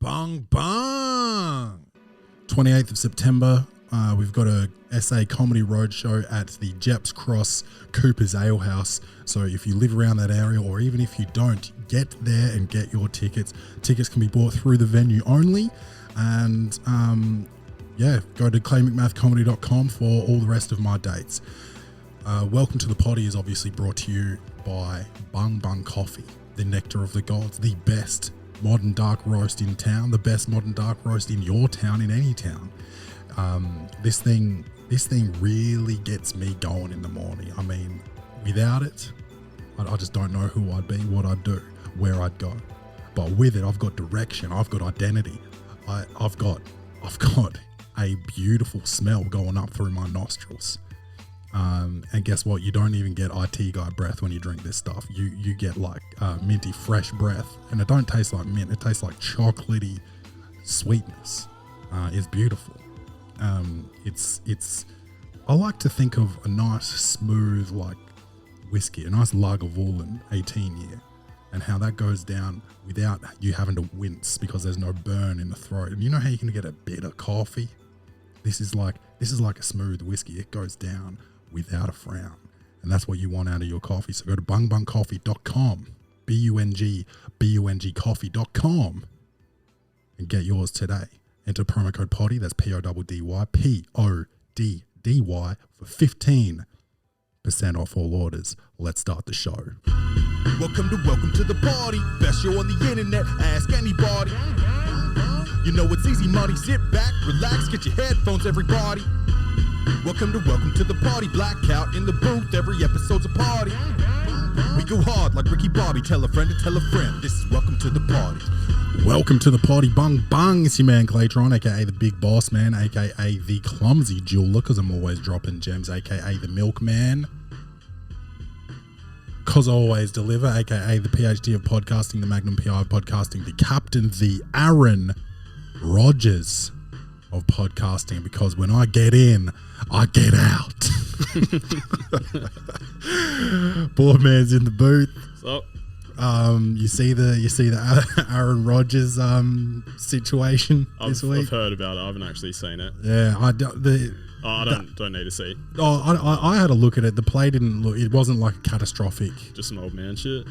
Bung bung. 28th of September, we've got a SA Comedy Roadshow at the Jeps Cross Cooper's Ale House. So if you live around that area, or even if you don't, get there and get your tickets. Tickets can be bought through the venue only. And go to claymcmathcomedy.com for all the rest of my dates. Welcome to the Poddy is obviously brought to you by Bung Bung Coffee, the nectar of the gods, the best modern dark roast in town, the best modern dark roast in your town, in any town. This thing really gets me going in the morning. I mean, without it, I just don't know who I'd be, what I'd do, where I'd go. But with it, I've got direction, I've got identity. I've got a beautiful smell going up through my nostrils. And guess what? You don't even get IT guy breath when you drink this stuff. You get like minty fresh breath, and it don't taste like mint. It tastes like chocolatey sweetness. It's beautiful. It's I like to think of a nice smooth like whiskey, a nice Lagavulin 18 year, and how that goes down without you having to wince because there's no burn in the throat. And you know how you can get a bitter coffee? This is like a smooth whiskey. It goes down without a frown. And that's what you want out of your coffee. So go to bungbungcoffee.com, BUNG coffee.com, and get yours today. Enter promo code PODDY, that's PODDY, PODDY, for 15% off all orders. Let's start the show. Welcome to the party. Best show on the internet. Ask anybody. You know it's easy money. Sit back, relax, get your headphones, everybody. Welcome to the party. Blackout in the booth. Every episode's a party. We go hard like Ricky Bobby. Tell a friend to tell a friend. This is welcome to the party. Welcome to the party. Bung bung. It's your man Claytron, aka the big boss man, aka the clumsy jeweler, because I'm always dropping gems, aka the milkman, because I always deliver, aka the PhD of podcasting, the Magnum PI of podcasting, the captain, the Aaron Rodgers of podcasting, because when I get in, I get out. Board man's in the booth. So, you see the Aaron Rodgers situation this week. I've heard about it. I haven't actually seen it. Yeah, I don't need to see. I had a look at it. The play didn't look. It wasn't like catastrophic. Just some old man shit.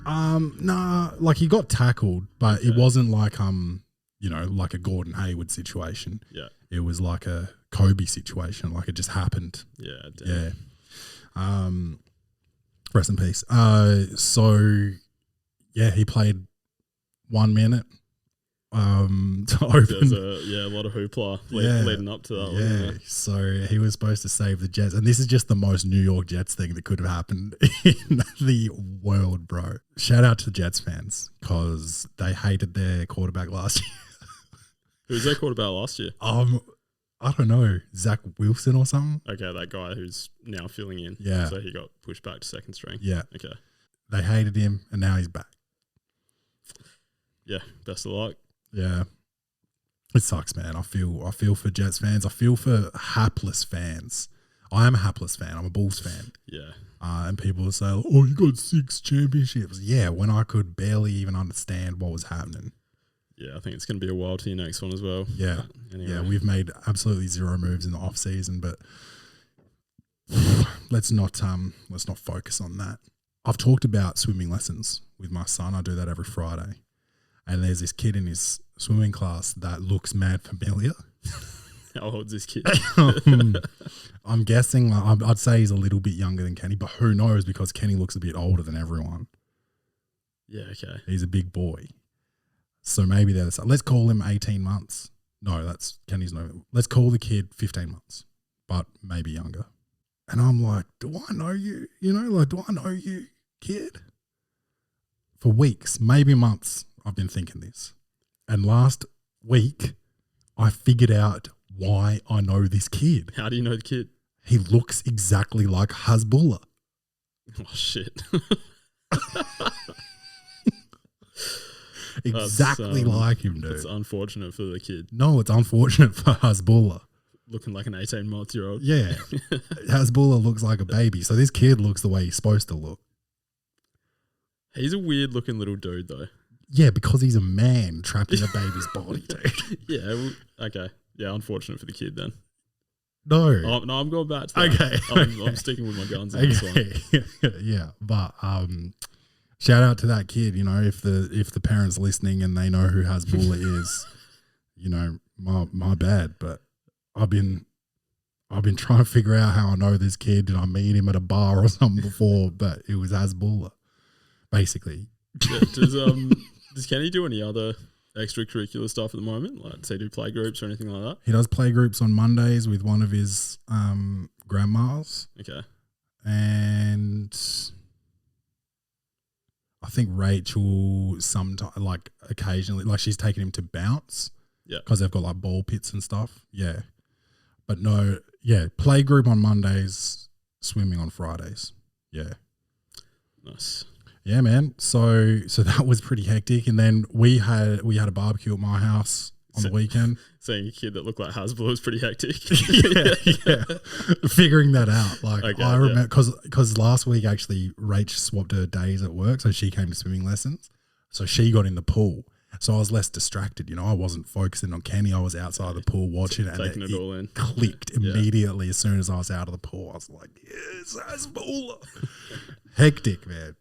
Nah, like he got tackled, but it wasn't like like a Gordon Hayward situation. Yeah, it was like a Kobe situation. Like it just happened. Yeah, damn. Yeah. Rest in peace. He played 1 minute. To open. There's a lot of hoopla leading up to that. Yeah, so he was supposed to save the Jets, and this is just the most New York Jets thing that could have happened in the world, bro. Shout out to the Jets fans because they hated their quarterback last year. Who was their quarterback last year? I don't know, Zach Wilson or something. Okay, that guy who's now filling in. Yeah. So he got pushed back to second string. Yeah. Okay. They hated him, and now he's back. Yeah, best of luck. Yeah. It sucks, man. I feel for Jets fans. I feel for hapless fans. I am a hapless fan. I'm a Bulls fan. Yeah. And people will say, oh, you got 6 championships. Yeah, when I could barely even understand what was happening. Yeah, I think it's going to be a while to your next one as well. Yeah. Anyway. Yeah, we've made absolutely zero moves in the off season, but let's not focus on that. I've talked about swimming lessons with my son. I do that every Friday. And there's this kid in his swimming class that looks mad familiar. How old's this kid? I'm guessing, I'd say he's a little bit younger than Kenny, but who knows, because Kenny looks a bit older than everyone. Yeah, okay. He's a big boy. So maybe let's call him 18 months. No, that's Kenny's no. Let's call the kid 15 months, but maybe younger. And I'm like, do I know you? Do I know you, kid? For weeks, maybe months, I've been thinking this. And last week, I figured out why I know this kid. How do you know the kid? He looks exactly like Hezbollah. Oh, shit. Exactly like him, dude. It's unfortunate for the kid. No, it's unfortunate for Hezbollah. Looking like an 18-month-year-old. Yeah. Hezbollah looks like a baby. So this kid looks the way he's supposed to look. He's a weird-looking little dude, though. Yeah, because he's a man trapped in a baby's body, dude. Yeah. Well, okay. Yeah. Unfortunate for the kid then. No. No, I'm going back to that. Okay. I'm sticking with my guns in this one. Okay. Yeah, but shout out to that kid. You know, if the parents listening and they know who Hasbulla is, you know, my bad. But I've been trying to figure out how I know this kid. Did I meet him at a bar or something before? But it was Hasbulla, basically. Yeah, does Kenny do any other extracurricular stuff at the moment? Like, say, do play groups or anything like that? He does play groups on Mondays with one of his grandmas. Okay. And I think Rachel sometimes, like occasionally, like she's taken him to bounce. Yeah. Because they've got like ball pits and stuff. Yeah. But no, yeah, play group on Mondays, swimming on Fridays. Yeah. Nice. Yeah, man. So that was pretty hectic. And then we had a barbecue at my house on the weekend. Seeing a kid that looked like Hasbulla was pretty hectic. yeah. Figuring that out. Like, Okay, I remember, because last week actually Rach swapped her days at work. So she came to swimming lessons. So she got in the pool. So I was less distracted. You know, I wasn't focusing on Kenny. I was outside the pool watching it. Taking and it all in. Clicked immediately as soon as I was out of the pool. I was like, yes, Hasbulla. Hectic, man.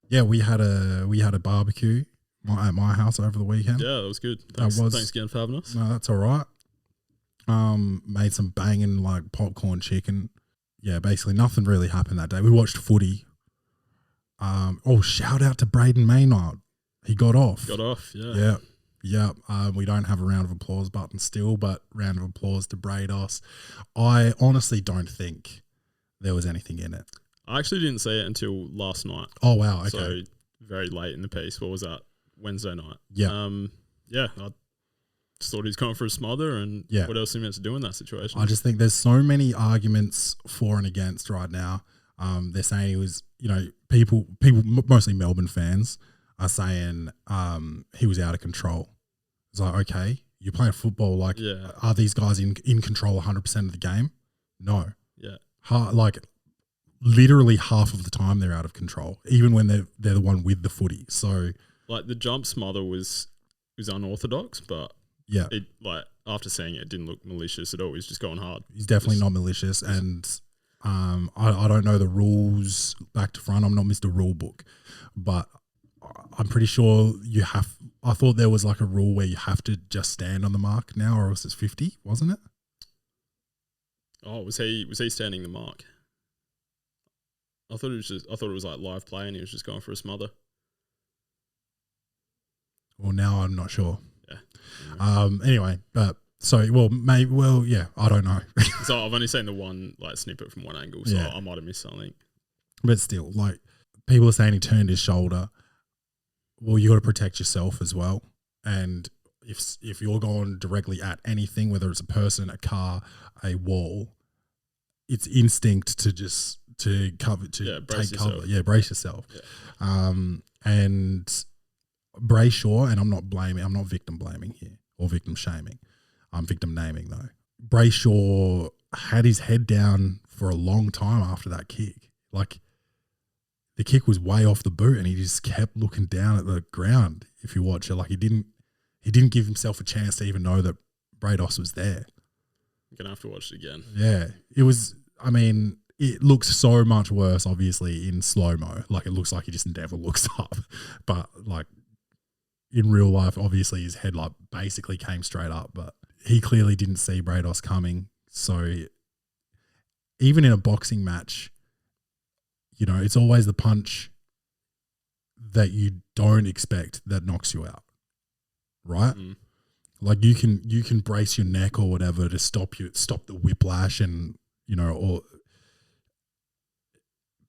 Yeah, we had a barbecue at my house over the weekend. Yeah, that was good. Thanks again for having us. No, that's all right. Made some banging like popcorn chicken. Yeah, basically nothing really happened that day. We watched footy. Shout out to Braden Maynard. He got off. Yeah. Yeah. We don't have a round of applause button still, but round of applause to Brados. I honestly don't think there was anything in it. I actually didn't see it until last night. Oh, wow. Okay. So very late in the piece. What was that? Wednesday night. Yeah. I just thought he was going for a smother, and what else are you meant to do in that situation? I just think there's so many arguments for and against right now. They're saying he was, you know, people, mostly Melbourne fans are saying he was out of control. It's like, okay, you're playing football. Like, are these guys in control 100% of the game? No. Yeah. Literally half of the time they're out of control, even when they're the one with the footy. So, like, the jump smother was unorthodox, but it, like, after seeing it, it didn't look malicious at all. He's just going hard. He's definitely not malicious, and I don't know the rules back to front. I'm not Mr. Rule Book, but I'm pretty sure you have. I thought there was like a rule where you have to just stand on the mark now, or else it's 50, wasn't it? Oh, was he standing the mark? I thought it was like live play, and he was just going for a smother. Well, now I'm not sure. Yeah. Anyway, I don't know. So I've only seen the one like snippet from one angle, so I might have missed something. But still, like, people are saying he turned his shoulder. Well, you got to protect yourself as well. And if you're going directly at anything, whether it's a person, a car, a wall, it's instinct to just take cover. Yeah, brace yourself. Yeah. And Brayshaw, and I'm not victim blaming here or victim shaming. I'm victim naming though. Brayshaw had his head down for a long time after that kick. Like, the kick was way off the boot, and he just kept looking down at the ground. If you watch it, like, he didn't give himself a chance to even know that Brados was there. I'm gonna have to watch it again. Yeah, it was. I mean, it looks so much worse, obviously, in slow mo. Like, it looks like he just never looks up, but like in real life, obviously his head like basically came straight up, but he clearly didn't see Brados coming. So even in a boxing match, you know, it's always the punch that you don't expect that knocks you out, right? Mm. Like, you can brace your neck or whatever to stop the whiplash, and you know,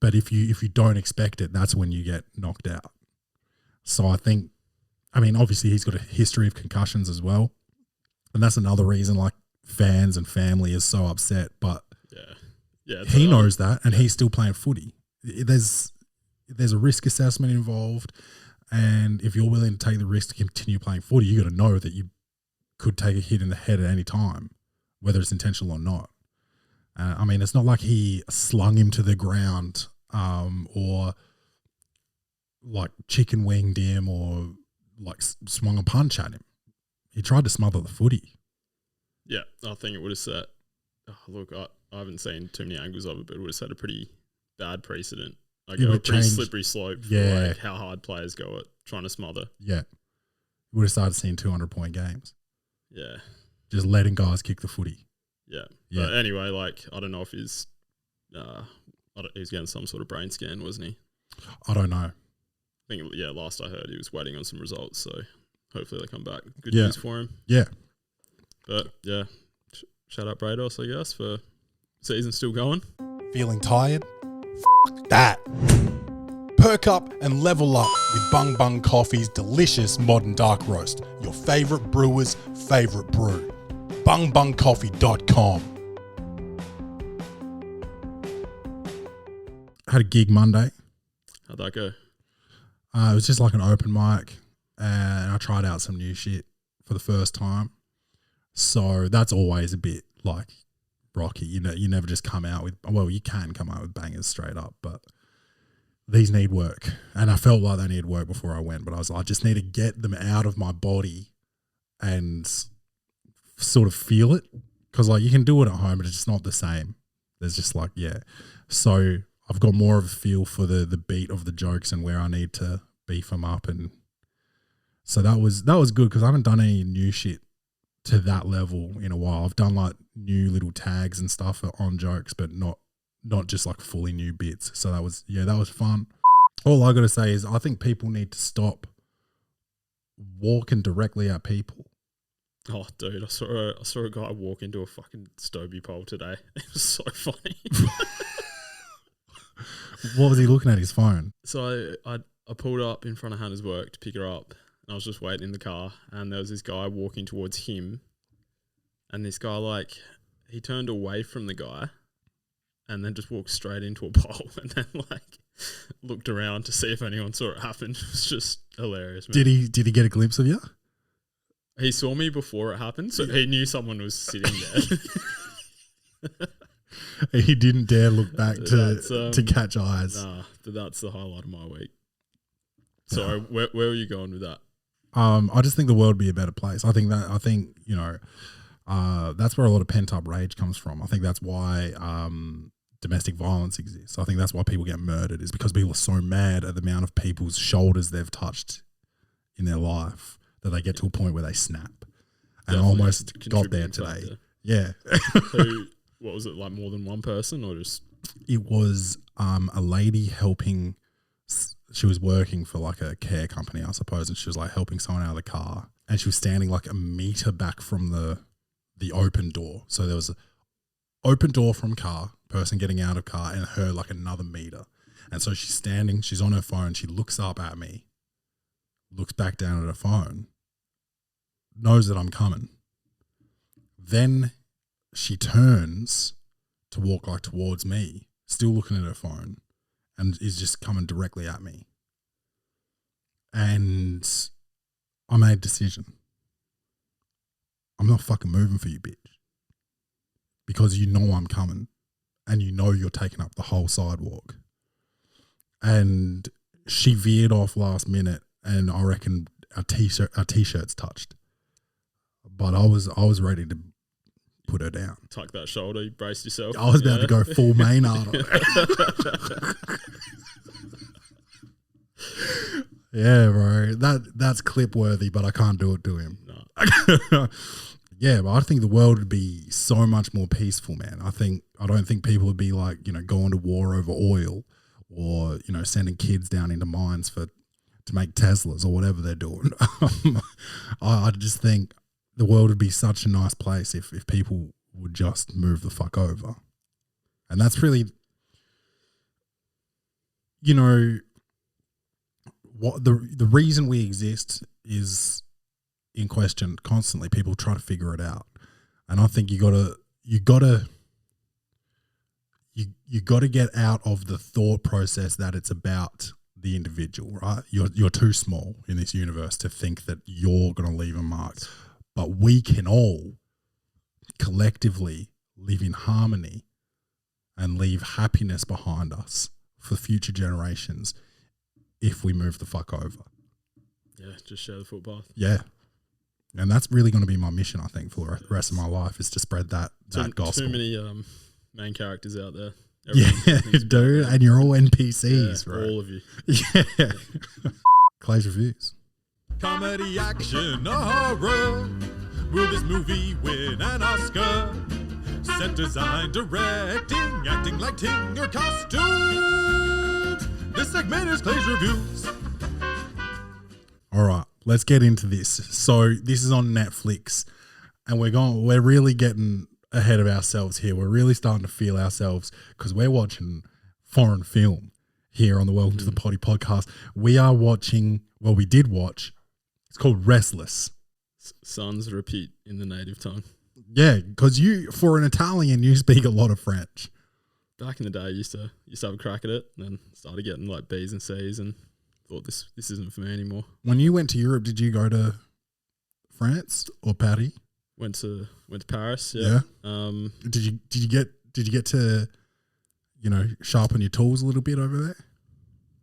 but if you don't expect it, that's when you get knocked out. So I mean, obviously he's got a history of concussions as well, and that's another reason like fans and family is so upset. But he knows that, and he's still playing footy. There's a risk assessment involved, and if you're willing to take the risk to continue playing footy, you got to know that you could take a hit in the head at any time, whether it's intentional or not. I mean, it's not like he slung him to the ground, or like chicken winged him or like swung a punch at him. He tried to smother the footy. Yeah, I think it would have set. Oh, look, I haven't seen too many angles of it, but it would have set a pretty bad precedent. Like It a would pretty change- slippery slope for Yeah. like how hard players go at trying to smother. Yeah. We would have started seeing 200-point games. Yeah. Just letting guys kick the footy. Yeah. Yeah. But anyway, like, I don't know if he's getting some sort of brain scan, wasn't he? I don't know. I think, yeah, last I heard he was waiting on some results, so hopefully they come back. Good Yeah. news for him. Yeah. But, yeah, shout out Brados, I guess, for season still going. Feeling tired? That. Perk up and level up with Bung Bung Coffee's delicious modern dark roast. Your favourite brewer's favourite brew. bungbungcoffee.com. Had a gig Monday. How'd that go? It was just like an open mic, and I tried out some new shit for the first time. So that's always a bit like rocky. You know, you never just come out with, well, you can come out with bangers straight up, but these need work. And I felt like they needed work before I went, but I was like, I just need to get them out of my body and sort of feel it. Because like you can do it at home, but it's just not the same. There's just like, yeah. So I've got more of a feel for the beat of the jokes and where I need to beef them up. And so that was good because I haven't done any new shit to that level in a while. I've done like new little tags and stuff on jokes, but not just like fully new bits. So that was fun. All I got to say is I think people need to stop walking directly at people. Oh, dude, I saw a guy walk into a fucking Stobie pole today. It was so funny. What was he looking at? His phone? So I pulled up in front of Hannah's work to pick her up, and I was just waiting in the car, and there was this guy walking towards him, and this guy, like, he turned away from the guy and then just walked straight into a pole and then, like, looked around to see if anyone saw it happen. It was just hilarious, man. Did he get a glimpse of you? He saw me before it happened, so he knew someone was sitting there. He didn't dare look back to catch eyes. Nah, but that's the highlight of my week. So where were you going with that? I just think the world would be a better place. I think you know, that's where a lot of pent up rage comes from. I think that's why domestic violence exists. I think that's why people get murdered, is because people are so mad at the amount of people's shoulders they've touched in their life that they get to a point where they snap. And I almost got there today. Factor. Yeah. What was it, like more than one person or just? It was a lady helping. She was working for like a care company, I suppose, and she was like helping someone out of the car, and she was standing like a meter back from the open door. So there was an open door from car, person getting out of car, and her like another meter. And so she's standing, she's on her phone, she looks up at me, looks back down at her phone, knows that I'm coming. Then she turns to walk like towards me, still looking at her phone, and is just coming directly at me. And I made a decision. I'm not fucking moving for you, bitch. Because you know I'm coming and you know you're taking up the whole sidewalk. And she veered off last minute, and I reckon our t-shirts touched. But I was ready to put her down. Tuck that shoulder, you braced yourself. I was about to go full Maynard. Yeah, bro. That's clip worthy, but I can't do it to him. No. Yeah, but I think the world would be so much more peaceful, man. I don't think people would be like, you know, going to war over oil, or, you know, sending kids down into mines to make Teslas or whatever they're doing. I just think the world would be such a nice place if people would just move the fuck over. And that's really, you know, what the reason we exist is in question constantly. People try to figure it out. And I think you gotta get out of the thought process that it's about the individual, right? You're too small in this universe to think that you're going to leave a mark. But we can all collectively live in harmony and leave happiness behind us for future generations if we move the fuck over. Yeah, just share the footpath. Yeah. And that's really going to be my mission, I think, for the rest of my life, is to spread that gospel. Too many main characters out there. Yeah, dude. And you're all NPCs, yeah, right? all of you. Yeah. Clay's reviews. Comedy, action, or horror. Will this movie win an Oscar? Set design, directing, acting, lighting, or costumes. This segment is Clay's Reviews. All right, let's get into this. So this is on Netflix, and we're really getting ahead of ourselves here. We're really starting to feel ourselves because we're watching foreign film here on the Welcome to the Poddy podcast. We did watch. It's called Restless. Sons repeat in the native tongue. Yeah, because for an Italian, you speak a lot of French. Back in the day, I used to have a crack at it, and then started getting like B's and C's, and thought this isn't for me anymore. When you went to Europe, did you go to France or Paris? Went to Paris. Yeah. Did you get to, sharpen your tools a little bit over there?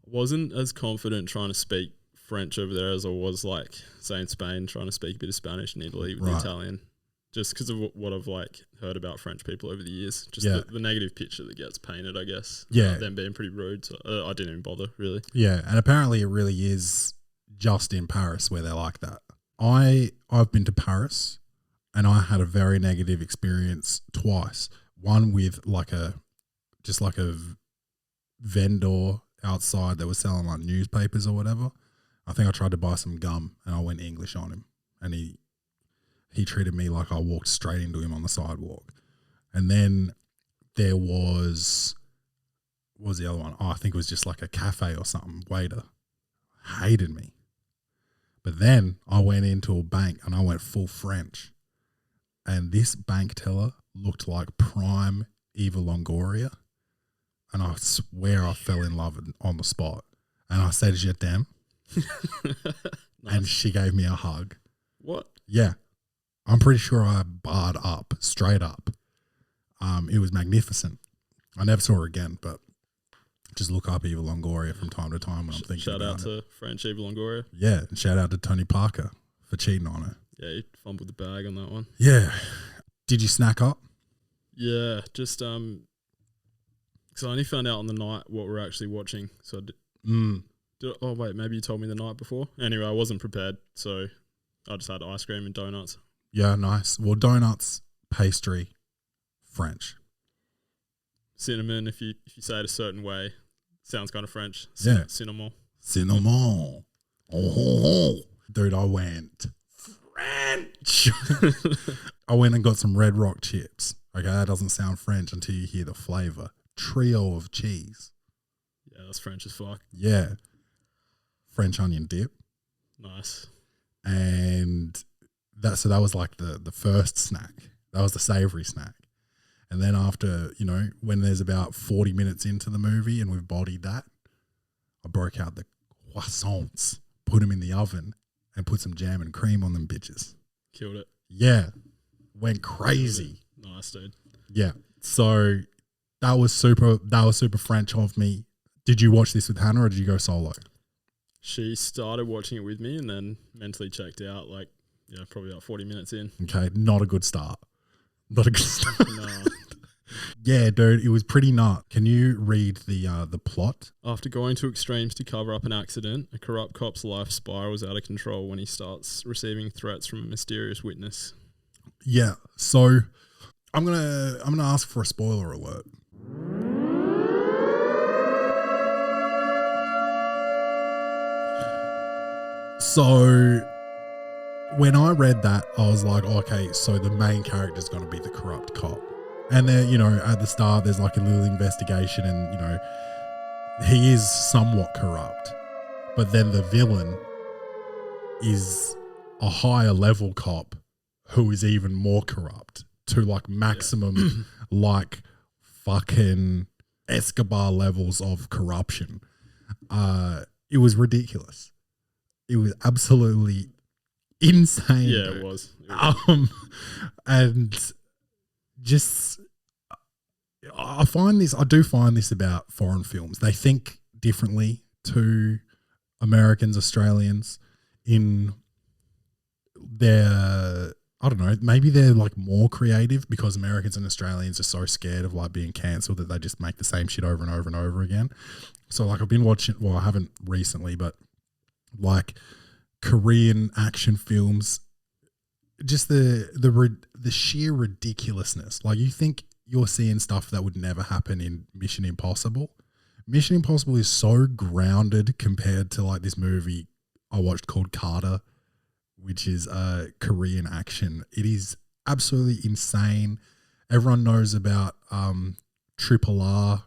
I wasn't as confident trying to speak French over there as I was, like, say, in Spain, trying to speak a bit of Spanish in Italy with the Italian, just because of what I've heard about French people over the years. Just the negative picture that gets painted, I guess. Yeah, them being pretty rude. So I didn't even bother, really. Yeah, and apparently it really is just in Paris where they're like that. I've been to Paris, and I had a very negative experience twice. One with like a vendor outside that was selling like newspapers or whatever. I think I tried to buy some gum and I went English on him, and he treated me like I walked straight into him on the sidewalk. And then there was, what was the other one? Oh, I think it was just like a cafe or something. Waiter hated me. But then I went into a bank and I went full French, and this bank teller looked like prime Eva Longoria, and I swear I fell in love on the spot. And I said, "Je t'aime." Nice. And she gave me a hug. What? Yeah. I'm pretty sure I barred up, straight up. It was magnificent. I never saw her again, but just look up Eva Longoria from time to time when I'm thinking shout about out to French Eva Longoria. Yeah, and shout out to Tony Parker for cheating on her. Yeah, he fumbled the bag on that one. Yeah. Did you snack up? Yeah, just because I only found out on the night what we're actually watching. So oh wait, maybe you told me the night before. Anyway, I wasn't prepared, so I just had ice cream and donuts. Yeah, nice. Well, donuts, pastry, French. Cinnamon, if you say it a certain way, sounds kind of French. Yeah. Cinnamon. Cinnamon. Oh. Dude, I went French. I went and got some Red Rock chips. Okay, that doesn't sound French until you hear the flavour. Trio of cheese. Yeah, that's French as fuck. Yeah. French onion dip. Nice. And that was like the first snack. That was the savoury snack. And then after, when there's about 40 minutes into the movie and we've bodied that, I broke out the croissants, put them in the oven, and put some jam and cream on them bitches. Killed it. Yeah. Went crazy. Nice, dude. Yeah. So that was super French of me. Did you watch this with Hannah or did you go solo? She started watching it with me and then mentally checked out probably about 40 minutes in. Okay, not a good start. Not a good start. No. Yeah, dude, it was pretty nut. Can you read the plot? After going to extremes to cover up an accident, a corrupt cop's life spirals out of control when he starts receiving threats from a mysterious witness. Yeah, so I'm gonna ask for a spoiler alert. So when I read that, I was like, okay, so the main character is going to be the corrupt cop. And then, at the start, there's like a little investigation and, he is somewhat corrupt. But then the villain is a higher level cop who is even more corrupt to like maximum like fucking Escobar levels of corruption. It was ridiculous. It was absolutely insane. Yeah, it was. And just I do find this about foreign films. They think differently to Americans, Australians in their, I don't know, maybe they're like more creative because Americans and Australians are so scared of like being cancelled that they just make the same shit over and over and over again. So like I've been watching, well, I haven't recently, but like Korean action films, just the sheer ridiculousness. Like you think you're seeing stuff that would never happen in Mission Impossible. Mission Impossible is so grounded compared to like this movie I watched called Carter, which is a Korean action. It is absolutely insane. Everyone knows about Triple R.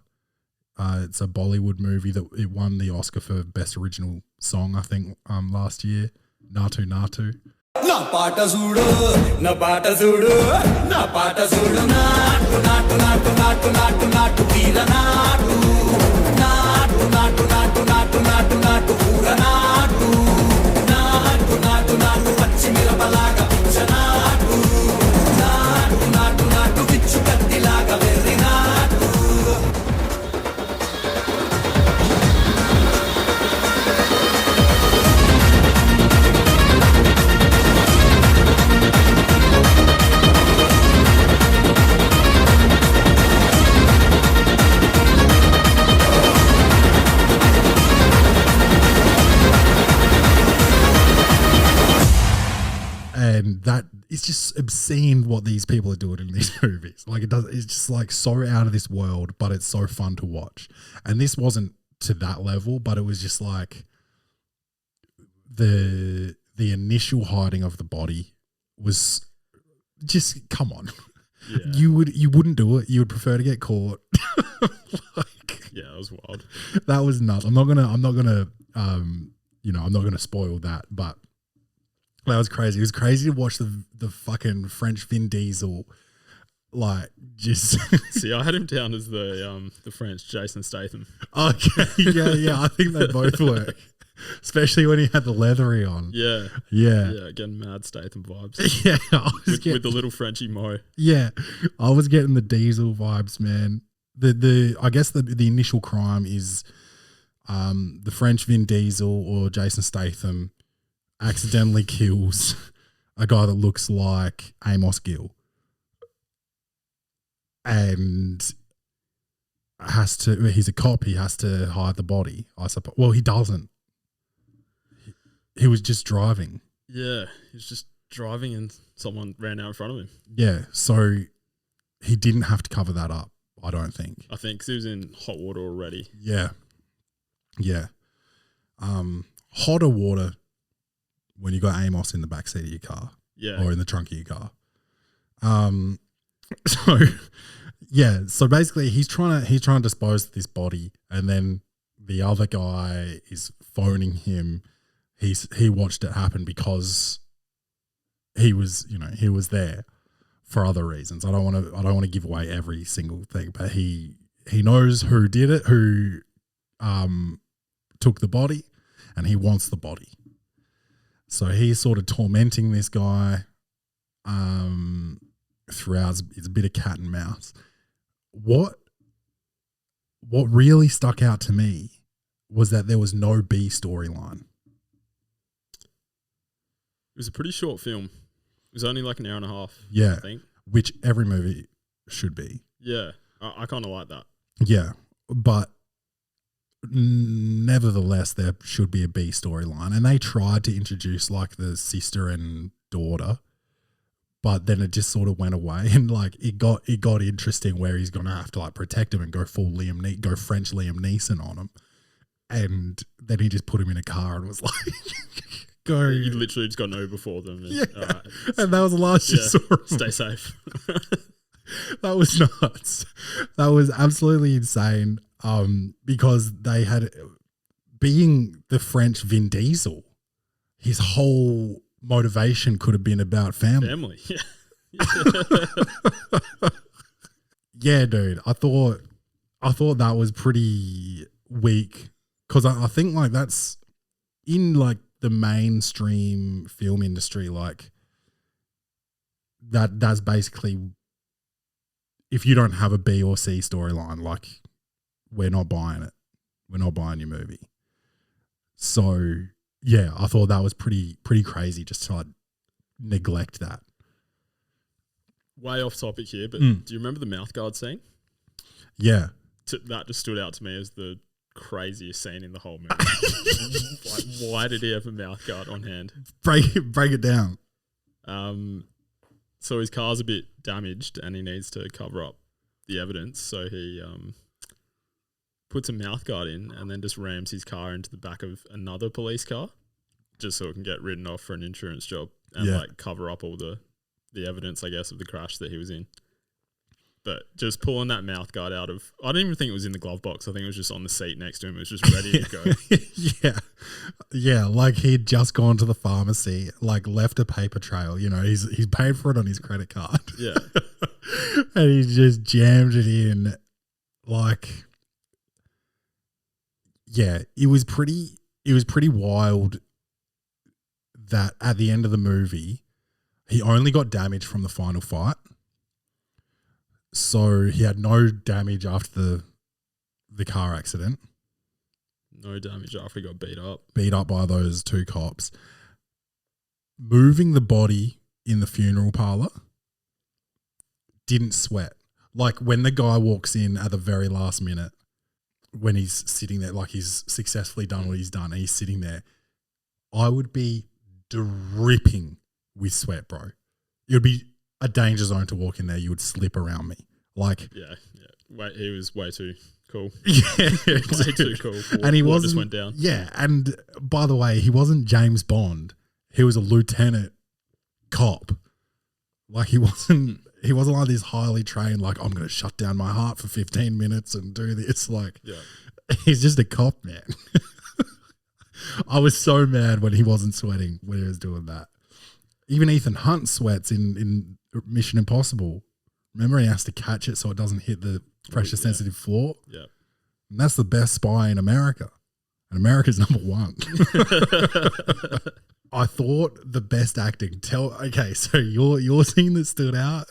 It's a Bollywood movie that it won the Oscar for Best Original Song, I think, last year. Natu Natu. Na pata zudu, na pata zudu, na pata zudu, natu natu natu natu natu natu veera natu, natu natu natu natu natu natu pura natu, natu natu natu pachimira balaga picha natu, natu natu natu pichu kattilaga verri natu. And that it's just obscene what these people are doing in these movies. Like it's just like so out of this world, but it's so fun to watch. And this wasn't to that level, but it was just like the initial hiding of the body was just, come on. Yeah. You wouldn't do it. You would prefer to get caught. Yeah, it was wild. That was nuts. I'm not gonna spoil that, but that was crazy. It was crazy to watch the fucking French Vin Diesel, like just. See, I had him down as the French Jason Statham. Okay, yeah. I think they both work, especially when he had the leathery on. Yeah, yeah, getting mad Statham vibes. Yeah, with the little Frenchie Mo. Yeah, I was getting the Diesel vibes, man. I guess the initial crime is, the French Vin Diesel or Jason Statham accidentally kills a guy that looks like Amos Gill and he's a cop, he has to hide the body, I suppose. Well, he doesn't. He was just driving. Yeah, he was just driving and someone ran out in front of him. Yeah, so he didn't have to cover that up, I don't think. I think 'cause he was in hot water already. Yeah. Hotter water when you got Amos in the backseat of your car. Yeah. Or in the trunk of your car. So basically he's trying to dispose of this body, and then the other guy is phoning him. He watched it happen because he was there for other reasons. I don't want to give away every single thing, but he knows who did it, who took the body, and he wants the body. So he's sort of tormenting this guy throughout. It's a bit of cat and mouse. What really stuck out to me was that there was no B storyline. It was a pretty short film. It was only like an hour and a half. Yeah, I think. Which every movie should be. Yeah, I kind of like that. Yeah, but nevertheless, there should be a B storyline, and they tried to introduce like the sister and daughter, but then it just sort of went away, and like it got interesting where he's gonna have to like protect him and go full go French Liam Neeson on him, and then he just put him in a car and was like, "Go." You literally just got an Uber for them. And, Yeah, right, and that was the last you saw him. Stay safe. That was nuts. That was absolutely insane. Because they had, being the French Vin Diesel, his whole motivation could have been about family. Yeah. Yeah, dude. I thought that was pretty weak, because I think like that's in like the mainstream film industry, like that's basically, if you don't have a B or C storyline, like, we're not buying it. We're not buying your movie. So yeah, I thought that was pretty crazy just to like neglect that. Way off topic here, but do you remember the mouthguard scene? Yeah. That just stood out to me as the craziest scene in the whole movie. Like, why did he have a mouthguard on hand? Break it down. So his car's a bit damaged and he needs to cover up the evidence. So he puts a mouthguard in and then just rams his car into the back of another police car just so it can get written off for an insurance job and like cover up all the evidence, I guess, of the crash that he was in. But just pulling that mouthguard out of, I don't even think it was in the glove box. I think it was just on the seat next to him. It was just ready to go. Yeah. Like he'd just gone to the pharmacy, like left a paper trail. You know, he's paid for it on his credit card. Yeah. And he just jammed it in. Like, yeah, it was pretty wild that at the end of the movie, he only got damage from the final fight. So he had no damage after the car accident. No damage after he got beat up. Beat up by those two cops. Moving the body in the funeral parlor, didn't sweat. Like when the guy walks in at the very last minute, when he's sitting there, like he's successfully done what he's done and he's sitting there, I would be dripping with sweat, bro. It would be a danger zone to walk in there. You would slip around me. Like, yeah. Wait, he was way too cool. Yeah, way too cool. And he just went down. Yeah, and by the way, he wasn't James Bond. He was a lieutenant cop. Like he wasn't like this highly trained. Like I'm going to shut down my heart for 15 minutes and do this. Like, he's just a cop, man. I was so mad when he wasn't sweating when he was doing that. Even Ethan Hunt sweats in Mission Impossible. Remember, he has to catch it so it doesn't hit the pressure-sensitive floor? Yeah. And that's the best spy in America. And America's number one. I thought the best acting. Okay, so your scene that stood out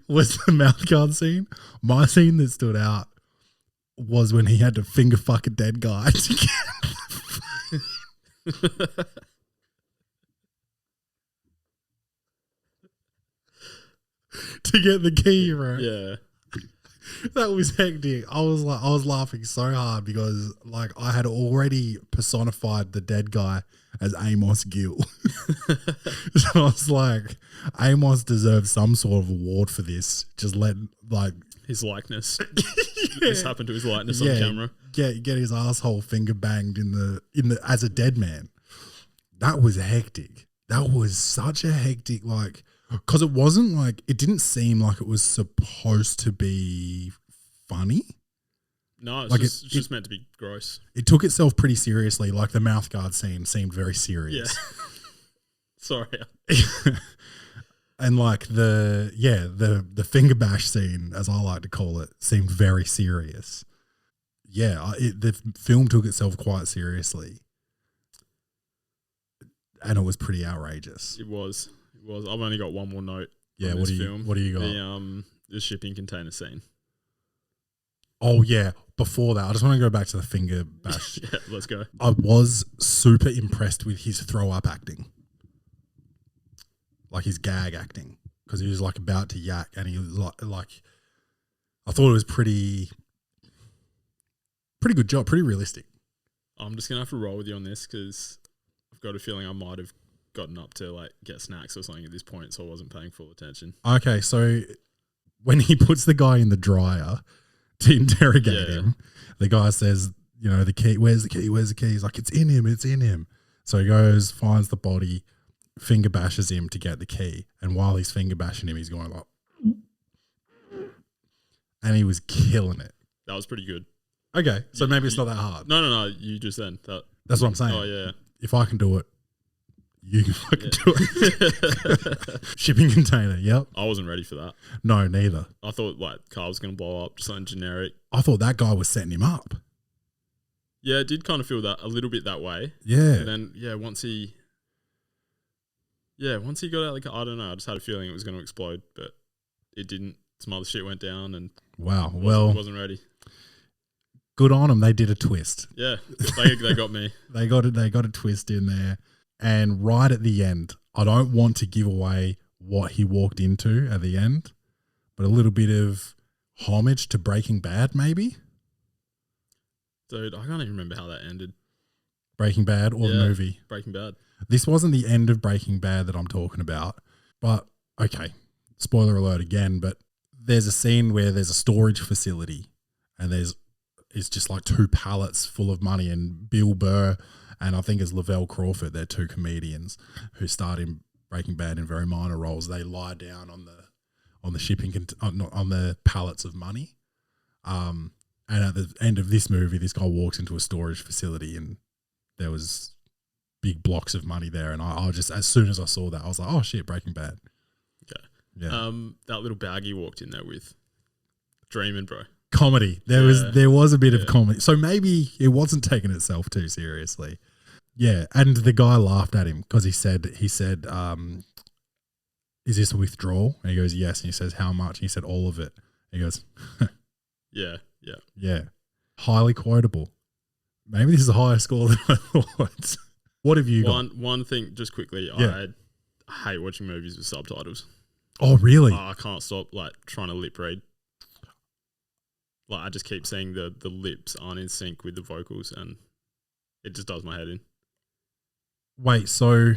was the mouthguard scene. My scene that stood out was when he had to finger fuck a dead guy to get the key, bro. Yeah. That was hectic. I was laughing so hard because like I had already personified the dead guy as Amos Gill. So I was like, Amos deserves some sort of award for this. Just let like his likeness. This happened to his likeness on camera. Get his asshole finger banged in the as a dead man. That was hectic. That was such a hectic like. Because it wasn't like, it didn't seem like it was supposed to be funny. No, it's like just meant to be gross. It took itself pretty seriously. Like the mouthguard scene seemed very serious. Yeah. Sorry. And like the finger bash scene, as I like to call it, seemed very serious. Yeah, the film took itself quite seriously. And it was pretty outrageous. It was. I've only got one more note. Yeah, on what this do you got? The shipping container scene. Oh yeah, before that, I just want to go back to the finger bash. Yeah, let's go. I was super impressed with his throw up acting, like his gag acting, because he was like about to yak, and he was like, I thought it was pretty good job, pretty realistic. I'm just gonna have to roll with you on this because I've got a feeling I might have gotten up to like get snacks or something at this point, so I wasn't paying full attention. Okay, so when he puts the guy in the dryer to interrogate him, the guy says, you know, the key, where's the key? He's like, it's in him. So he goes, finds the body, finger bashes him to get the key, and while he's finger bashing him, he's going like, and he was killing it. That was pretty good. Okay, so maybe it's not that hard. No, you just then. That's what I'm saying. Oh yeah. If I can do it, you can fucking do it. Shipping container, yep. I wasn't ready for that. No, neither. I thought like car was going to blow up, just something generic. I thought that guy was setting him up. Yeah, it did kind of feel that a little bit that way. Yeah. And then once he got out of the car, I don't know, I just had a feeling it was going to explode, but it didn't. Some other shit went down and wow. Wasn't ready. Good on them. They did a twist. Yeah, they got me. They got a twist in there. And right at the end, I don't want to give away what he walked into at the end, but a little bit of homage to Breaking Bad, maybe? Dude, I can't even remember how that ended. Breaking Bad or the movie? Breaking Bad. This wasn't the end of Breaking Bad that I'm talking about, but okay, spoiler alert again, but there's a scene where there's a storage facility and it's just like 2 pallets full of money, and Bill Burr and I think it's Lavelle Crawford, they're 2 comedians who starred in Breaking Bad in very minor roles. They lie down on the shipping on the pallets of money. And at the end of this movie, this guy walks into a storage facility and there was big blocks of money there. And I just, as soon as I saw that, I was like, oh shit, Breaking Bad. Okay. Yeah. That little bag he walked in there with. Dreaming, bro. Comedy. There was a bit of comedy. So maybe it wasn't taking itself too seriously. Yeah. And the guy laughed at him because he said, is this a withdrawal? And he goes, yes. And he says, how much? And he said, all of it. And he goes, Yeah. yeah. Highly quotable. Maybe this is a higher score than I thought. What have you got? One thing, just quickly, Yeah. I hate watching movies with subtitles. Oh, really? I can't stop trying to lip read. I just keep seeing the lips aren't in sync with the vocals, and it just does my head in. Wait, so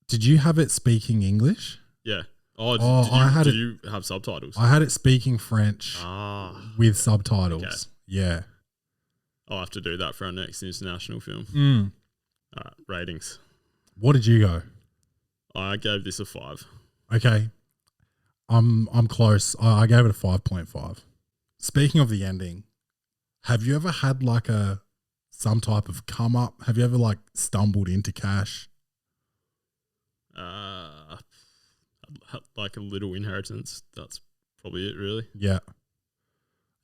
did you have it speaking English? Yeah. Did you have subtitles? I had it speaking French with subtitles. Okay. Yeah. I'll have to do that for our next international film. All right, ratings. What did you go? I gave this a 5. Okay. I'm close. I gave it a 5.5. Speaking of the ending, have you ever had some type of come up? Have you ever stumbled into cash? Like a little inheritance. That's probably it, really. Yeah.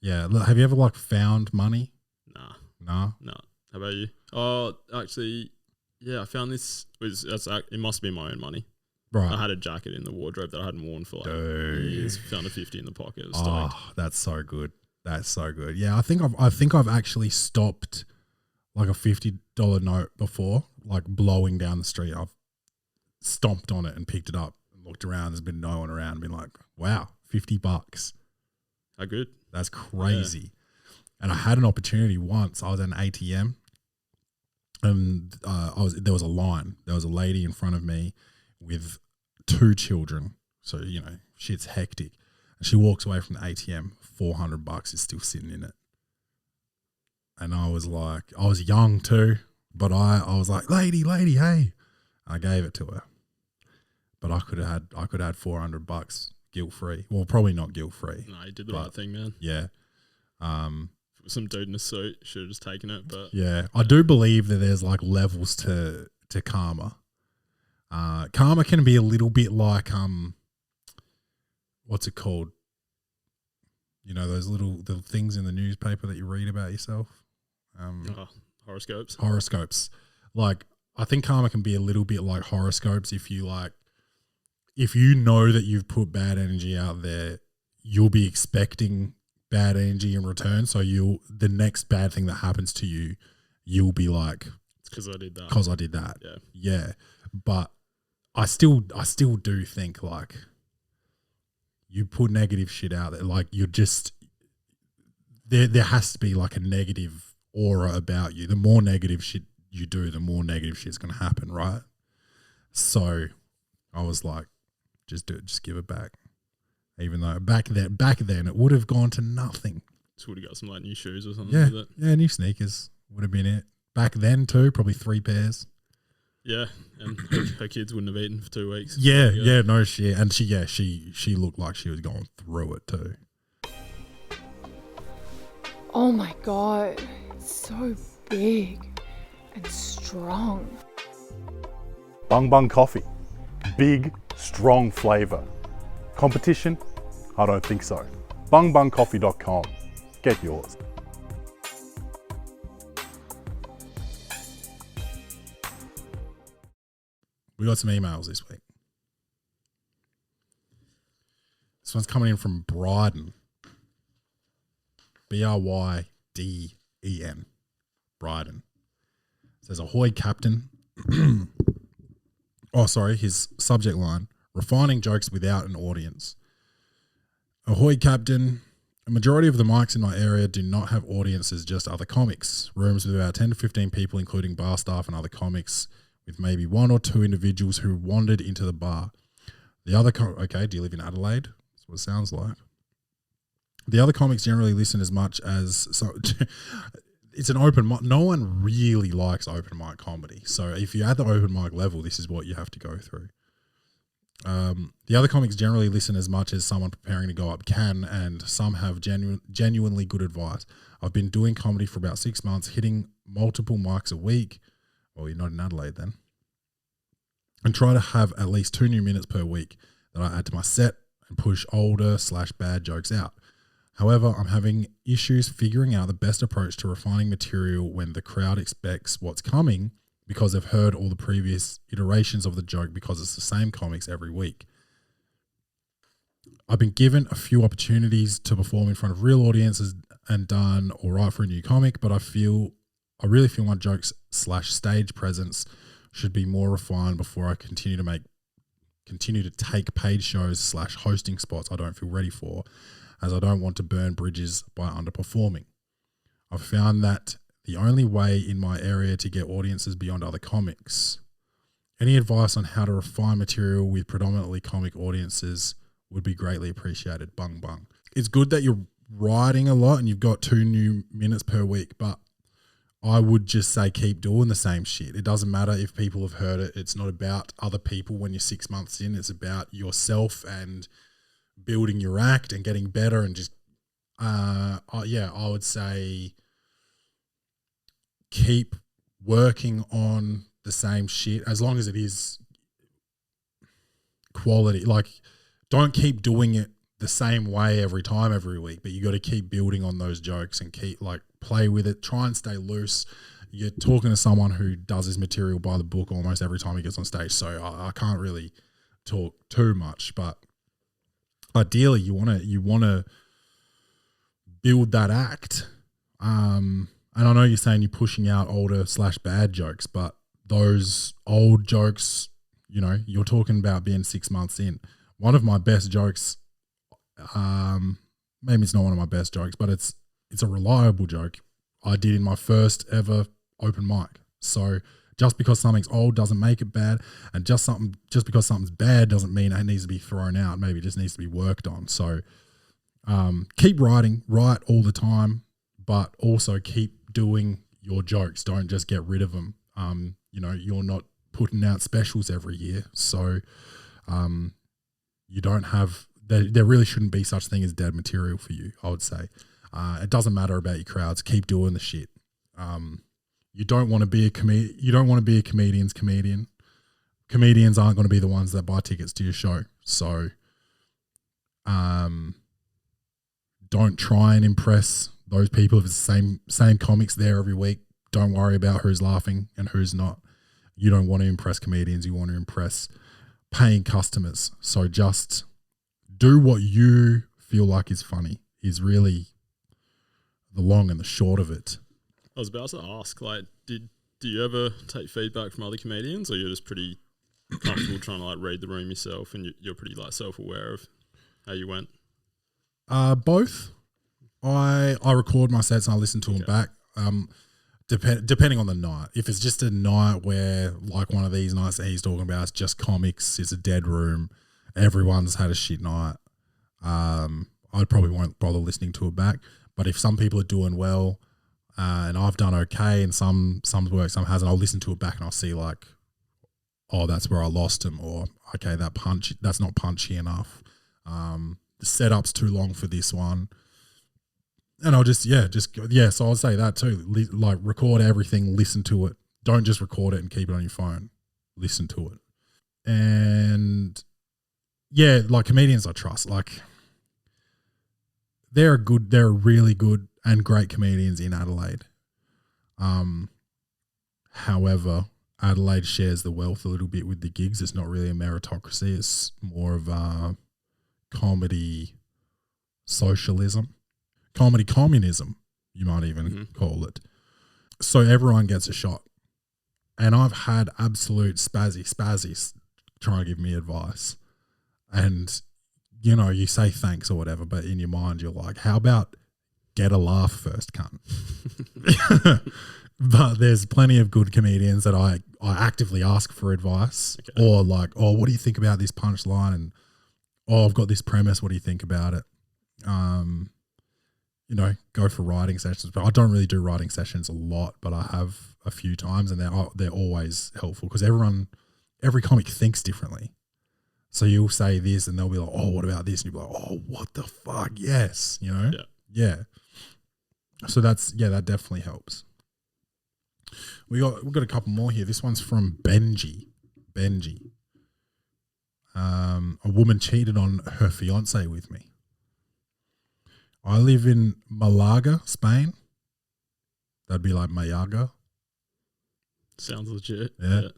Yeah. Have you ever found money? Nah. How about you? Oh, actually, yeah. I found this. It must be my own money. Right. I had a jacket in the wardrobe that I hadn't worn for years. Found a 50 in the pocket. That's so good. That's so good. Yeah, I think I've actually stopped a $50 note before, blowing down the street. I've stomped on it and picked it up and looked around. There's been no one around and been like, wow, $50. How good? That's crazy. Yeah. And I had an opportunity once. I was at an ATM and there was a line. There was a lady in front of me with 2 children. So, shit's hectic. And she walks away from the ATM, $400 is still sitting in it. And I was like, I was young too, but I was like, lady, hey. I gave it to her. But I could have had $400 guilt free. Well, probably not guilt free. No, you did the right thing, man. Yeah. Some dude in a suit should have just taken it, but yeah, I do believe that there's levels to karma. Karma can be a little bit like what's it called? Those the things in the newspaper that you read about yourself. Horoscopes. Horoscopes. I think karma can be a little bit like horoscopes. If you know that you've put bad energy out there, you'll be expecting bad energy in return. So the next bad thing that happens to you, you'll be like, it's because I did that. Because I did that. Yeah. Yeah. But I still do think you put negative shit out there, you're just there has to be a negative aura about you. The more negative shit you do, the more negative shit's gonna happen, right? So I was like, just do it, just give it back. Even though back then it would have gone to nothing. Just would have got some new shoes or something. Yeah, with it. Yeah, new sneakers would have been it. Back then too, probably 3 pairs. Yeah, and her kids wouldn't have eaten for 2 weeks. Yeah, no shit. And she looked like she was going through it too. Oh my God, it's so big and strong. Bung Bung Coffee. Big, strong flavour. Competition? I don't think so. bungbungcoffee.com. Get yours. We got some emails this week. This one's coming in from Bryden. Bryden. Bryden. It says, ahoy, Captain. His subject line, refining jokes without an audience. Ahoy, Captain. A majority of the mics in my area do not have audiences, just other comics. Rooms with about 10 to 15 people, including bar staff and other comics, with maybe one or two individuals who wandered into the bar. The other okay, do you live in Adelaide? That's what it sounds like. The other comics generally listen as much as it's an open mic. No one really likes open mic comedy. So if you're at the open mic level, this is what you have to go through. The other comics generally listen as much as someone preparing to go up can, and some have genuinely good advice. I've been doing comedy for about 6 months, hitting multiple mics a week. Well, you're not in Adelaide then. And try to have at least 2 new minutes per week that I add to my set and push older/bad jokes out. However, I'm having issues figuring out the best approach to refining material when the crowd expects what's coming because they've heard all the previous iterations of the joke because it's the same comics every week. I've been given a few opportunities to perform in front of real audiences and done all right for a new comic, but I really feel my jokes/stage presence should be more refined before I continue to take paid shows/hosting spots I don't feel ready for, as I don't want to burn bridges by underperforming. I've found that the only way in my area to get audiences beyond other comics. Any advice on how to refine material with predominantly comic audiences would be greatly appreciated. Bung bung. It's good that you're writing a lot and you've got 2 new minutes per week, but I would just say keep doing the same shit. It doesn't matter if people have heard it. It's not about other people when you're 6 months in. It's about yourself and building your act and getting better and just, I would say keep working on the same shit as long as it is quality. Like, don't keep doing it the same way every time, every week, but you got to keep building on those jokes and keep play with it. Try and stay loose. You're talking to someone who does his material by the book almost every time he gets on stage. So I can't really talk too much, but ideally you want to build that act. And I know you're saying you're pushing out older/bad jokes, but those old jokes, you're talking about being 6 months in. One of my best jokes, maybe it's not one of my best jokes, but it's a reliable joke I did in my first ever open mic. So just because something's old doesn't make it bad, and just because something's bad doesn't mean it needs to be thrown out. Maybe it just needs to be worked on. So keep writing, write all the time, but also keep doing your jokes. Don't just get rid of them. You're not putting out specials every year, so you don't have. There really shouldn't be such thing as dead material for you, I would say. It doesn't matter about your crowds. Keep doing the shit. You don't want to be you don't want to be a comedian's comedian. Comedians aren't going to be the ones that buy tickets to your show. So don't try and impress those people. If it's the same comics there every week, don't worry about who's laughing and who's not. You don't want to impress comedians. You want to impress paying customers. So just do what you feel like is funny is really the long and the short of it. I was about to ask, do you ever take feedback from other comedians, or you're just pretty comfortable trying to read the room yourself, and you're pretty self-aware of how you went? Both. I record my sets and I listen to them back. Depending on the night. If it's just a night where, one of these nights that he's talking about, it's just comics, it's a dead room, everyone's had a shit night, I probably won't bother listening to it back. But if some people are doing well, and I've done okay, and some work, some hasn't, I'll listen to it back and I'll see that's where I lost him, or okay, that's not punchy enough. The setup's too long for this one. And I'll so I'll say that too. Record everything, listen to it. Don't just record it and keep it on your phone. Listen to it. And comedians I trust. There are really good and great comedians in Adelaide. However, Adelaide shares the wealth a little bit with the gigs. It's not really a meritocracy. It's more of a comedy socialism. comedy communism, you might even call it. So everyone gets a shot. And I've had absolute spazzies trying to give me advice. And, you know, you say thanks or whatever, but in your mind you're like, how about get a laugh first, cunt? But there's plenty of good comedians that I actively ask for advice, or like, oh, what do you think about this punchline? And, oh, I've got this premise. What do you think about it? You know, go for writing sessions. But I don't really do writing sessions a lot, but I have a few times, and they're always helpful because every comic thinks differently. So you'll say this and they'll be like, oh, what about this? And you'll be like, oh, what the fuck? Yes. You know? Yeah. So that definitely helps. We've got a couple more here. This one's from Benji. A woman cheated on her fiance with me. I live in Malaga, Spain. That'd be like Mayaga. Sounds legit. Yeah.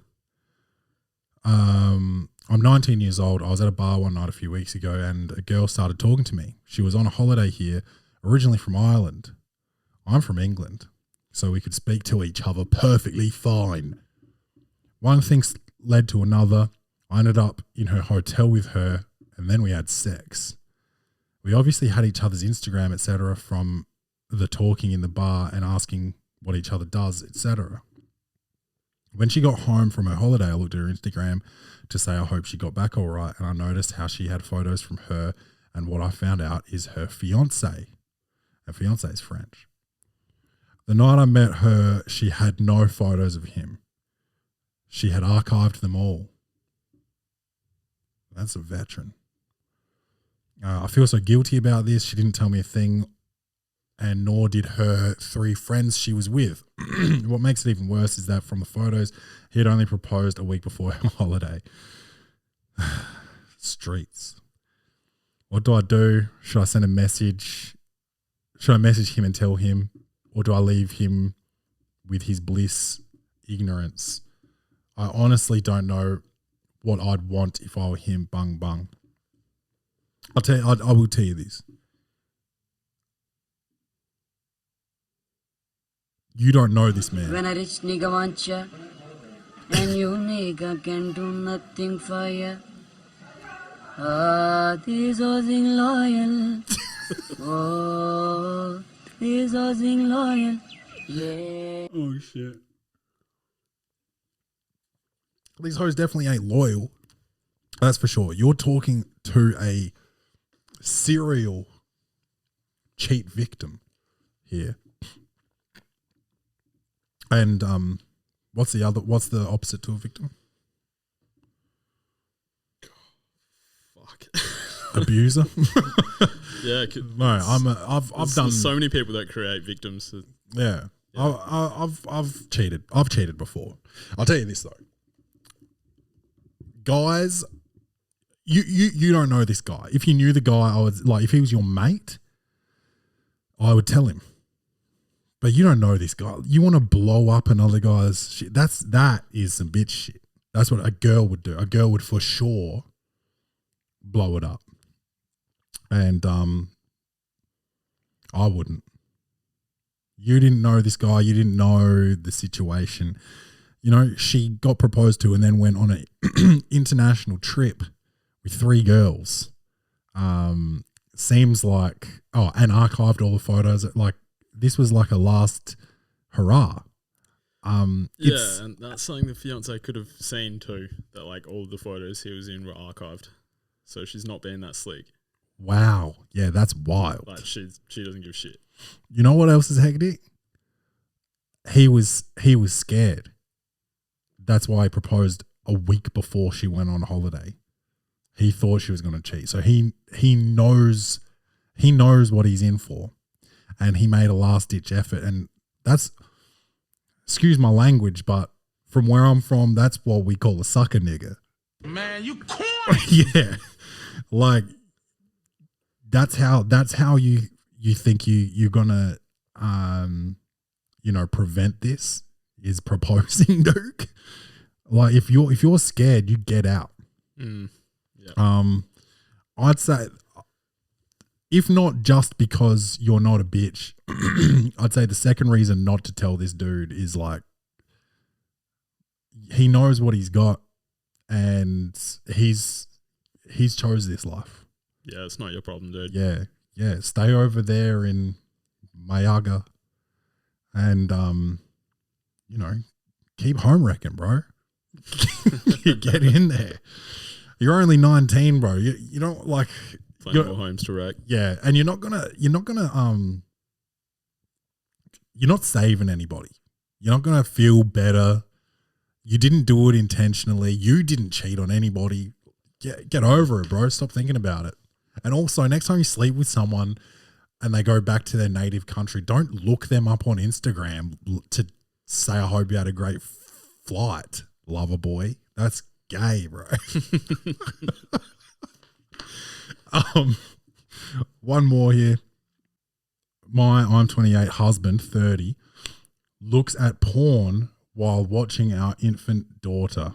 I'm 19 years old. I was at a bar one night a few weeks ago and a girl started talking to me. She was on a holiday here, originally from Ireland. I'm from England, so we could speak to each other perfectly fine. One thing led to another. I ended up in her hotel with her, and then we had sex. We obviously had each other's Instagram, etc., from the talking in the bar and asking what each other does, etc. When she got home from her holiday, I looked at her Instagram to say I hope she got back all right, and I noticed how she had photos from her, and what I found out is her fiancé. Her fiancé is French. The night I met her, she had no photos of him. She had archived them all. That's a veteran. I feel so guilty about this. She didn't tell me a thing, and nor did her 3 friends she was with. What makes it even worse is that from the photos, he had only proposed a week before her holiday. Streets. What do I do? Should I send a message? Should I message him and tell him? Or do I leave him with his bliss, ignorance? I honestly don't know what I'd want if I were him. Bung bung. I will tell you this. You don't know this man. When a rich nigga wants ya, and you nigga can do nothing for ya. These are zing loyal. Oh, these are zing loyal. Yeah. Oh shit. These hoes definitely ain't loyal. That's for sure. You're talking to a serial cheat victim here. And what's the opposite to a victim? Fuck. Abuser? Yeah. No, I've done so many people that create victims. Yeah. I've cheated. I've cheated before. I'll tell you this though. Guys, you don't know this guy. If you knew the guy, I would like if he was your mate, I would tell him. But you don't know this guy. You want to blow up another guy's shit. That is some bitch shit. That's what a girl would do. A girl would for sure blow it up. And I wouldn't. You didn't know this guy. You didn't know the situation. You know, she got proposed to and then went on an international trip with 3 girls. Seems like, and archived all the photos. Like, this was like a last hurrah. And that's something the fiance could have seen too, that like all the photos he was in were archived. So she's not being that sleek. Wow. Yeah, that's wild. Like she doesn't give a shit. You know what else is hectic? He was scared. That's why he proposed a week before she went on holiday. He thought she was going to cheat. So he knows what he's in for. And he made a last ditch effort. And that's, excuse my language, but from where I'm from, that's what we call a sucker nigga. Man, you corny. Yeah. Like that's how you think you're gonna prevent this is proposing, Duke. Like if you're scared, you get out. Yeah. I'd say if not just because you're not a bitch, I'd say the second reason not to tell this dude is like, he knows what he's got and he's chose this life. Yeah, it's not your problem, dude. Yeah. Stay over there in Mayaga and, keep home wrecking, bro. Get in there. You're only 19, bro. You don't like Plenty more homes to wreck. Yeah, and you're not saving anybody. You're not gonna feel better. You didn't do it intentionally. You didn't cheat on anybody. Get over it, bro. Stop thinking about it. And also, next time you sleep with someone and they go back to their native country, don't look them up on Instagram to say, I hope you had a great flight, lover boy. That's gay, bro. One more here. I'm 28 husband, 30, looks at porn while watching our infant daughter.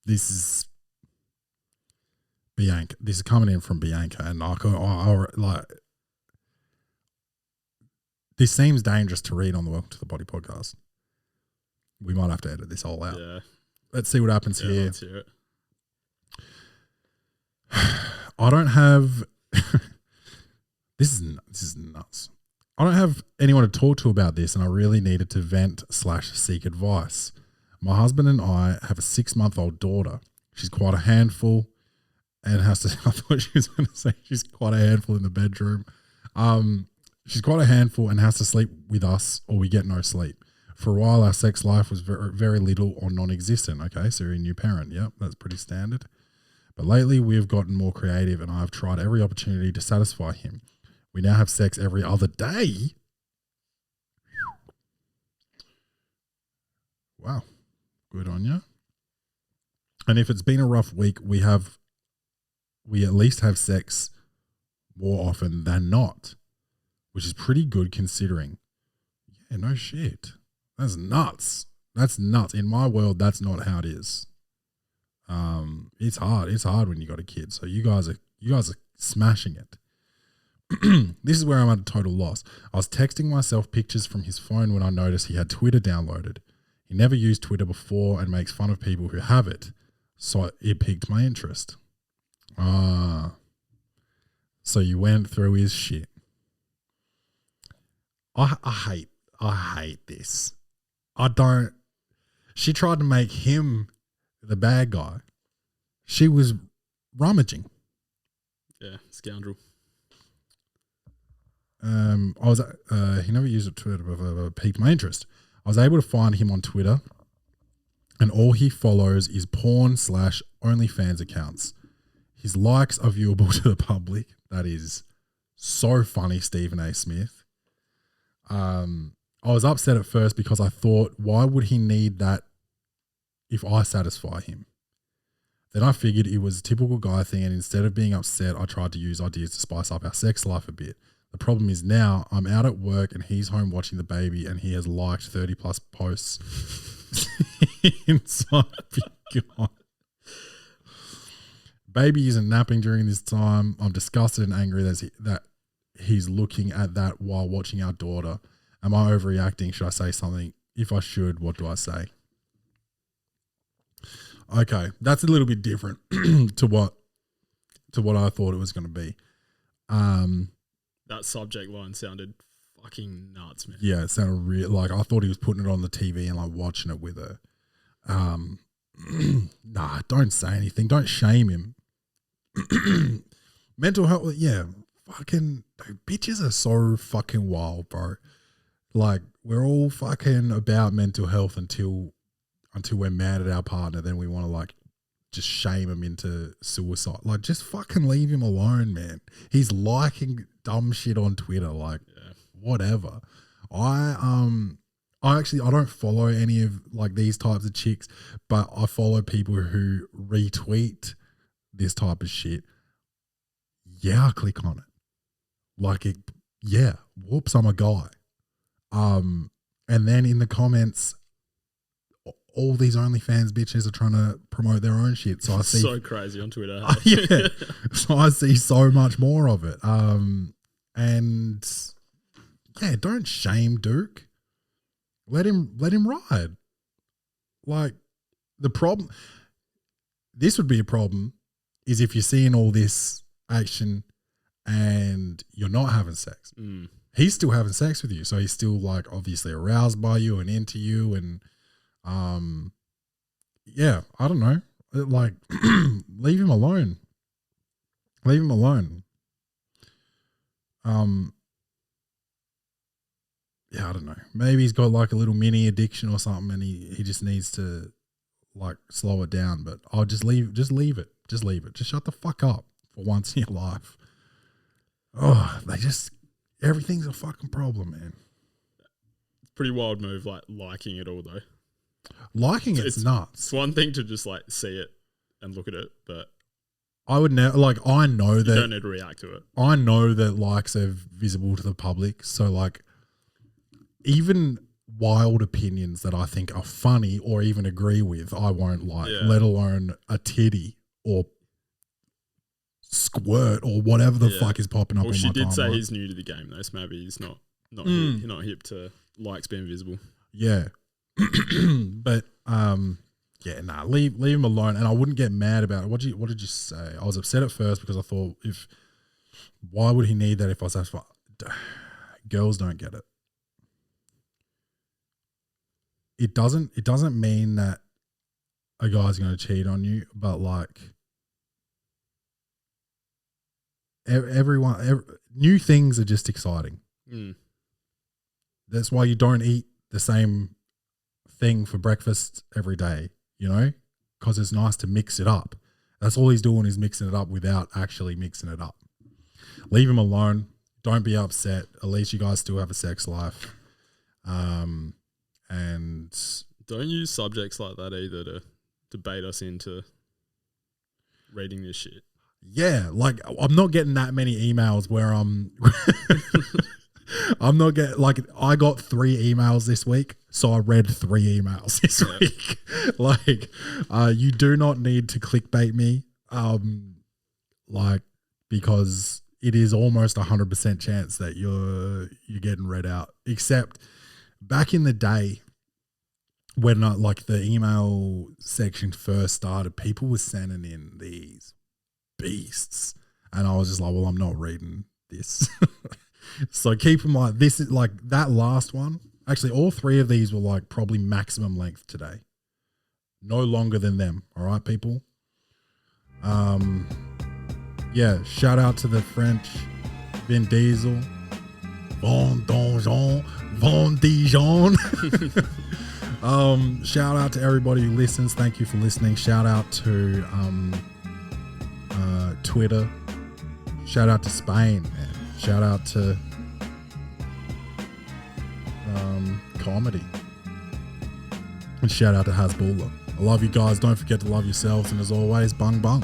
This is Bianca. This is coming in from Bianca, and this seems dangerous to read on the Welcome to the Poddy podcast. We might have to edit this all out. Yeah. Let's see what happens here. Let's hear it. I don't have. This is nuts. I don't have anyone to talk to about this, and I really needed to vent / seek advice. My husband and I have a 6-month-old daughter. She's quite a handful, and has to. I thought she was going to say she's quite a handful in the bedroom. She's quite a handful and has to sleep with us, or we get no sleep. For a while, our sex life was very, very little or non-existent. Okay, so you're a new parent. Yep, that's pretty standard. But lately, we have gotten more creative, and I have tried every opportunity to satisfy him. We now have sex every other day. Wow, good on you. And if it's been a rough week, we at least have sex more often than not, which is pretty good considering. Yeah, no shit. That's nuts. That's nuts. In my world, that's not how it is. It's hard. It's hard when you got a kid. So you guys are smashing it. This is where I'm at a total loss. I was texting myself pictures from his phone when I noticed he had Twitter downloaded. He never used Twitter before and makes fun of people who have it. So it piqued my interest. So you went through his shit. I hate this. She tried to make him the bad guy. She was rummaging. Yeah, scoundrel. He never used it to pique my interest. I was able to find him on Twitter, and all he follows is porn / OnlyFans accounts. His likes are viewable to the public. That is so funny, Stephen A. Smith. I was upset at first because I thought, why would he need that if I satisfy him? Then I figured it was a typical guy thing, and instead of being upset, I tried to use ideas to spice up our sex life a bit. The problem is now I'm out at work and he's home watching the baby, and he has liked 30 plus posts inside Beyond. Baby isn't napping during this time. I'm disgusted and angry that he's looking at that while watching our daughter. Am I overreacting? Should I say something? If I should, what do I say? Okay, that's a little bit different to what I thought it was going to be. That subject line sounded fucking nuts, man. Yeah, it sounded real. Like I thought he was putting it on the TV and like watching it with her. Nah, don't say anything. Don't shame him. Mental health, yeah. Fucking bitches are so fucking wild, bro. Like we're all fucking about mental health until we're mad at our partner. Then we want to like just shame him into suicide. Like just fucking leave him alone, man. He's liking dumb shit on Twitter. Like whatever. I don't follow any of like these types of chicks, but I follow people who retweet this type of shit. Yeah, I click on it. Like it, yeah, whoops, I'm a guy. And then in the comments, all these OnlyFans bitches are trying to promote their own shit. So I see So crazy on Twitter. yeah. So I see so much more of it. And yeah, don't shame Duke. Let him ride. Like the problem, this would be a problem, is if you're seeing all this action and you're not having sex. He's still having sex with you, so he's still like obviously aroused by you and into you, and yeah, I don't know, like leave him alone. Leave him alone. Yeah, I don't know. Maybe he's got like a little mini addiction or something, and he just needs to like slow it down. But I'll just leave it. Just leave it. Just shut the fuck up for once in your life. Oh, everything's a fucking problem, man. Pretty wild move, like liking it all though. Liking it's nuts. It's one thing to just like see it and look at it, but I would never, like, I know that you don't need to react to it. I know that likes are visible to the public, so like even wild opinions that I think are funny or even agree with, I won't like, let alone a titty or squirt or whatever the fuck is popping up on my timeline. Well, she did say he's new to the game though, so maybe he's not hip to likes being visible. Yeah. But yeah, nah, leave him alone, and I wouldn't get mad about it. What did you say? I was upset at first because I thought, why would he need that if I was satisfied? Girls don't get it. It doesn't mean that a guy's going to cheat on you, but like new things are just exciting. That's why you don't eat the same thing for breakfast every day, you know, because it's nice to mix it up. That's all he's doing, is mixing it up without actually mixing it up. Leave him alone. Don't be upset. At least you guys still have a sex life. And don't use subjects like that either to bait us into reading this shit. Yeah, like I'm not getting that many emails where I'm not getting, like, I got 3 emails this week, so I read 3 emails this week. Like, you do not need to clickbait me, like, because it is almost 100% chance that you're getting read out. Except back in the day, when like the email section first started, people were sending in these beasts, and I was just like, well, I'm not reading this. So keep them like this. Is like that last one. Actually, all 3 of these were like probably maximum length today. No longer than them. All right, people. Yeah. Shout out to the French, Vin Diesel, Von Dijon. Shout out to everybody who listens. Thank you for listening. Shout out to Twitter. Shout out to Spain, man. Shout out to comedy. And shout out to Hasbulla. I love you guys. Don't forget to love yourselves. And as always, bung bung.